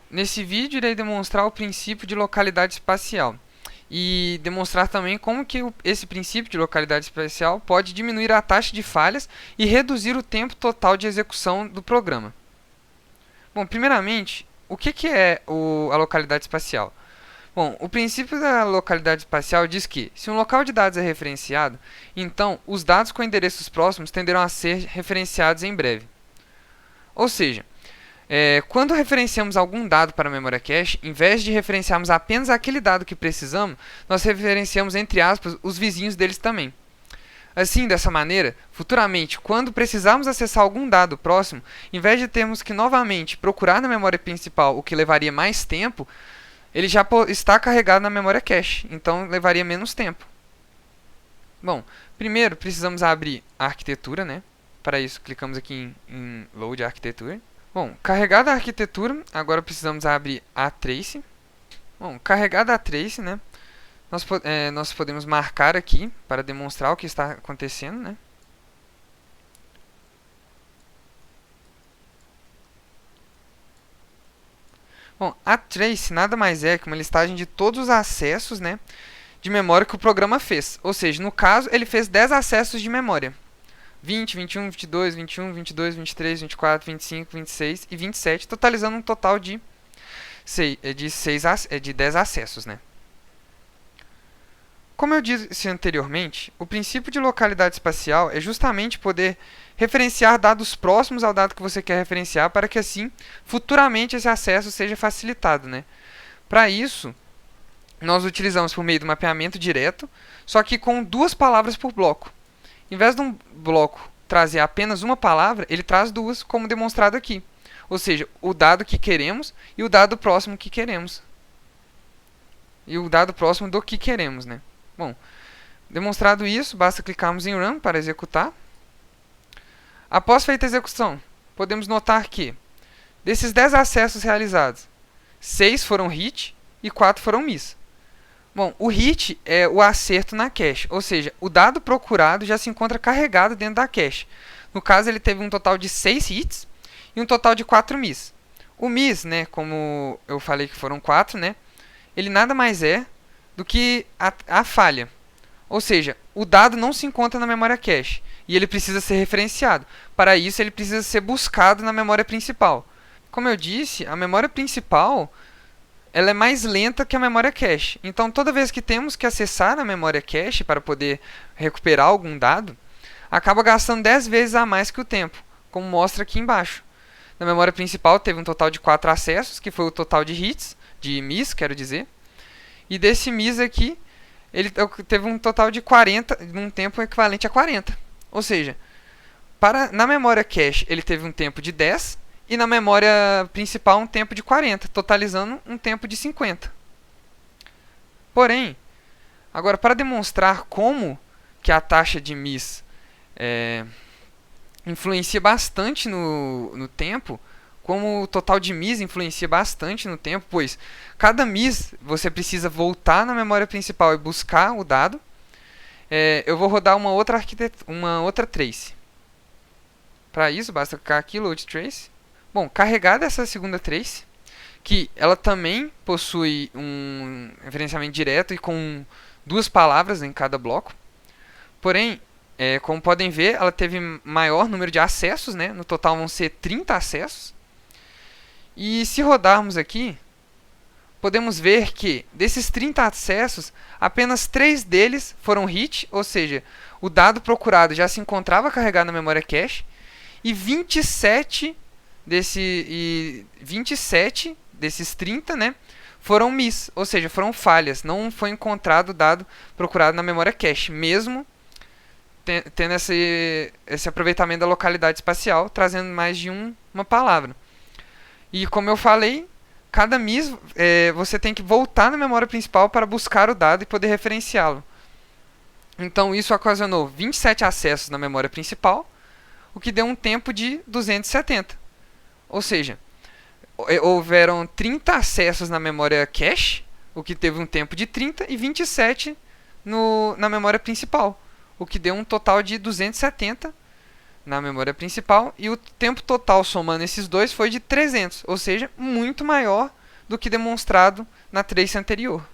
nesse vídeo irei demonstrar o princípio de localidade espacial e demonstrar também como que esse princípio de localidade espacial pode diminuir a taxa de falhas e reduzir o tempo total de execução do programa. Bom, primeiramente, o que é a localidade espacial? Bom, o princípio da localidade espacial diz que, se um local de dados é referenciado, então os dados com endereços próximos tenderão a ser referenciados em breve. Ou seja, quando referenciamos algum dado para a memória cache, em vez de referenciarmos apenas aquele dado que precisamos, nós referenciamos, entre aspas, os vizinhos deles também. Assim, dessa maneira, futuramente, quando precisarmos acessar algum dado próximo, em vez de termos que novamente procurar na memória principal, o que levaria mais tempo, ele já está carregado na memória cache, então levaria menos tempo. Bom, primeiro precisamos abrir a arquitetura, né? Para isso, clicamos aqui em Load Arquitetura. Bom, carregada a arquitetura, agora precisamos abrir a Trace. Bom, carregada a Trace, né? Nós podemos marcar aqui para demonstrar o que está acontecendo, né? Bom, a trace nada mais é que uma listagem de todos os acessos, né, de memória que o programa fez. Ou seja, no caso, ele fez 10 acessos de memória. 20, 21, 22, 21, 22, 23, 24, 25, 26 e 27, totalizando um total de 10 acessos, né? Como eu disse anteriormente, o princípio de localidade espacial é justamente poder referenciar dados próximos ao dado que você quer referenciar para que assim, futuramente, esse acesso seja facilitado, né? Para isso, nós utilizamos por meio do mapeamento direto, só que com 2 palavras por bloco. Em vez de um bloco trazer apenas uma palavra, ele traz 2, como demonstrado aqui. Ou seja, o dado que queremos e o dado próximo que queremos. E o dado próximo do que queremos, né? Bom, demonstrado isso, basta clicarmos em Run para executar. Após feita a execução, podemos notar que, desses 10 acessos realizados, 6 foram hit e 4 foram miss. Bom, o hit é o acerto na cache, ou seja, o dado procurado já se encontra carregado dentro da cache. No caso, ele teve um total de 6 hits e um total de 4 miss. O miss, né, como eu falei que foram 4, né, ele nada mais é do que a falha. Ou seja, o dado não se encontra na memória cache e ele precisa ser referenciado. Para isso, ele precisa ser buscado na memória principal. Como eu disse, a memória principal ela é mais lenta que a memória cache. Então, toda vez que temos que acessar a memória cache para poder recuperar algum dado, acaba gastando 10 vezes a mais que o tempo, como mostra aqui embaixo. Na memória principal teve um total de 4 acessos, que foi o total de hits, de miss, quero dizer. E desse miss aqui, ele teve um total de 40, um tempo equivalente a 40. Ou seja, na memória cache ele teve um tempo de 10 e na memória principal um tempo de 40, totalizando um tempo de 50. Porém, agora para demonstrar como que a taxa de miss influencia bastante no tempo, como o total de miss influencia bastante no tempo, pois cada miss você precisa voltar na memória principal e buscar o dado. Eu vou rodar uma outra trace. Para isso, basta clicar aqui, Load Trace. Bom, carregada essa segunda trace, que ela também possui um referenciamento direto e com 2 palavras em cada bloco. Porém, como podem ver, ela teve maior número de acessos, né? No total vão ser 30 acessos. E se rodarmos aqui, podemos ver que desses 30 acessos, apenas 3 deles foram hit, ou seja, o dado procurado já se encontrava carregado na memória cache, e 27 desses 30, né, foram miss, ou seja, foram falhas, não foi encontrado o dado procurado na memória cache, mesmo tendo esse aproveitamento da localidade espacial, trazendo mais de uma palavra. E como eu falei, cada miss você tem que voltar na memória principal para buscar o dado e poder referenciá-lo. Então isso ocasionou 27 acessos na memória principal, o que deu um tempo de 270. Ou seja, houveram 30 acessos na memória cache, o que teve um tempo de 30, e 27 na memória principal, o que deu um total de 270 na memória principal, e o tempo total somando esses dois foi de 300, ou seja, muito maior do que demonstrado na trace anterior.